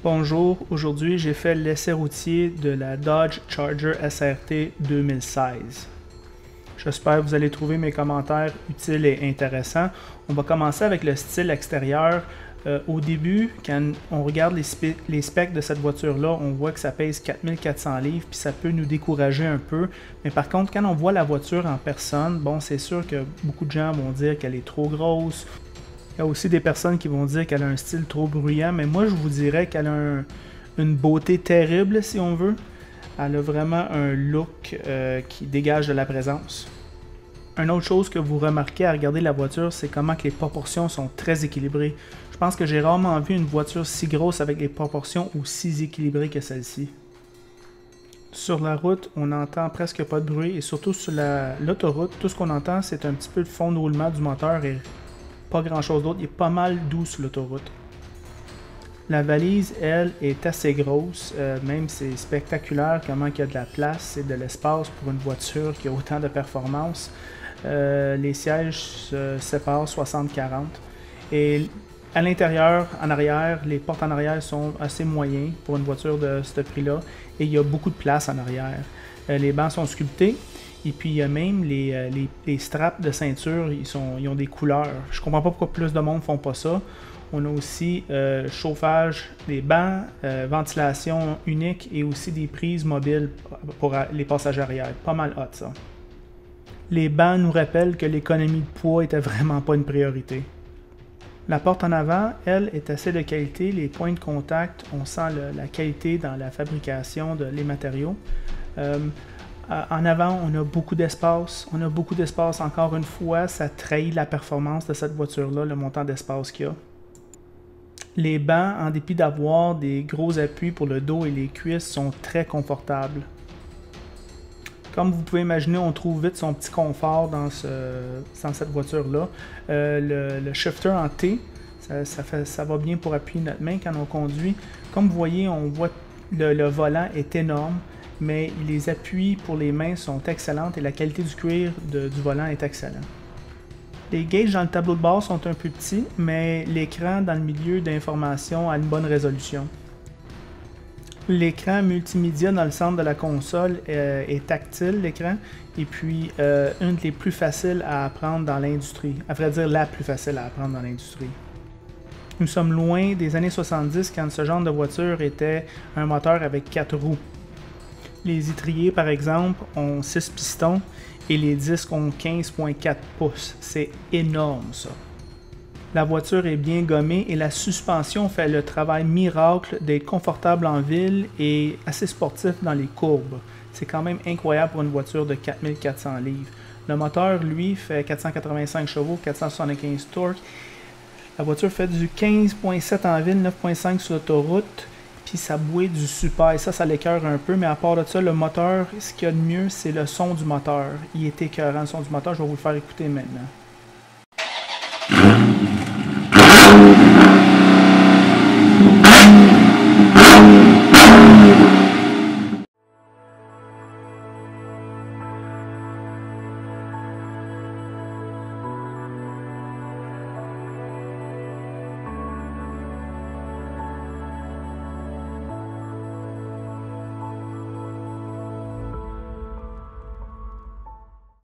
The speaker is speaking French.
Bonjour, aujourd'hui j'ai fait l'essai routier de la Dodge Charger SRT 2016. J'espère que vous allez trouver mes commentaires utiles et intéressants. On va commencer avec le style extérieur. Au début, quand on regarde les specs de cette voiture-là, on voit que ça pèse 4400 livres, puis ça peut nous décourager un peu. Mais par contre, quand on voit la voiture en personne, bon, c'est sûr que beaucoup de gens vont dire qu'elle est trop grosse. Il y a aussi des personnes qui vont dire qu'elle a un style trop bruyant, mais moi je vous dirais qu'elle a une beauté terrible, si on veut. Elle a vraiment un look qui dégage de la présence. Une autre chose que vous remarquez à regarder la voiture, c'est comment que les proportions sont très équilibrées. Je pense que j'ai rarement vu une voiture si grosse avec des proportions aussi équilibrées que celle-ci. Sur la route, on n'entend presque pas de bruit et surtout sur l'autoroute, tout ce qu'on entend c'est un petit peu le fond de roulement du moteur et pas grand chose d'autre. Il est pas mal doux sur l'autoroute. La valise, elle, est assez grosse, même c'est spectaculaire comment il y a de la place et de l'espace pour une voiture qui a autant de performance. Les sièges se séparent 60-40 et à l'intérieur, en arrière, les portes en arrière sont assez moyennes pour une voiture de ce prix-là et il y a beaucoup de place en arrière. Les bancs sont sculptés et puis il y a même les straps de ceinture, ils ont des couleurs. Je comprends pas pourquoi plus de monde font pas ça. On a aussi chauffage, des bancs, ventilation unique et aussi des prises mobiles pour les passagers arrière. Pas mal hot ça. Les bancs nous rappellent que l'économie de poids était vraiment pas une priorité. La porte en avant, elle, est assez de qualité. Les points de contact, on sent la qualité dans la fabrication des matériaux. En avant, on a beaucoup d'espace. On a beaucoup d'espace. Encore une fois, ça trahit la performance de cette voiture-là, le montant d'espace qu'il y a. Les bancs, en dépit d'avoir des gros appuis pour le dos et les cuisses, sont très confortables. Comme vous pouvez imaginer, on trouve vite son petit confort dans cette voiture-là. Le shifter en T, ça va bien pour appuyer notre main quand on conduit. Comme vous voyez, on voit le volant est énorme, mais les appuis pour les mains sont excellents et la qualité du cuir du volant est excellente. Les gauges dans le tableau de bord sont un peu petits, mais l'écran dans le milieu d'information a une bonne résolution. L'écran multimédia dans le centre de la console est tactile, l'écran, et puis une des plus faciles à apprendre dans l'industrie. À vrai dire, la plus facile à apprendre dans l'industrie. Nous sommes loin des années 70 quand ce genre de voiture était un moteur avec 4 roues. Les étriers, par exemple, ont 6 pistons et les disques ont 15,4 pouces. C'est énorme, ça. La voiture est bien gommée et la suspension fait le travail miracle d'être confortable en ville et assez sportif dans les courbes. C'est quand même incroyable pour une voiture de 4400 livres. Le moteur, lui, fait 485 chevaux, 475 torques. La voiture fait du 15,7 en ville, 9,5 sur l'autoroute. Puis ça bouille du super, et ça l'écœure un peu, mais à part de ça, le moteur, ce qu'il y a de mieux, c'est le son du moteur. Il est écœurant, le son du moteur, je vais vous le faire écouter maintenant.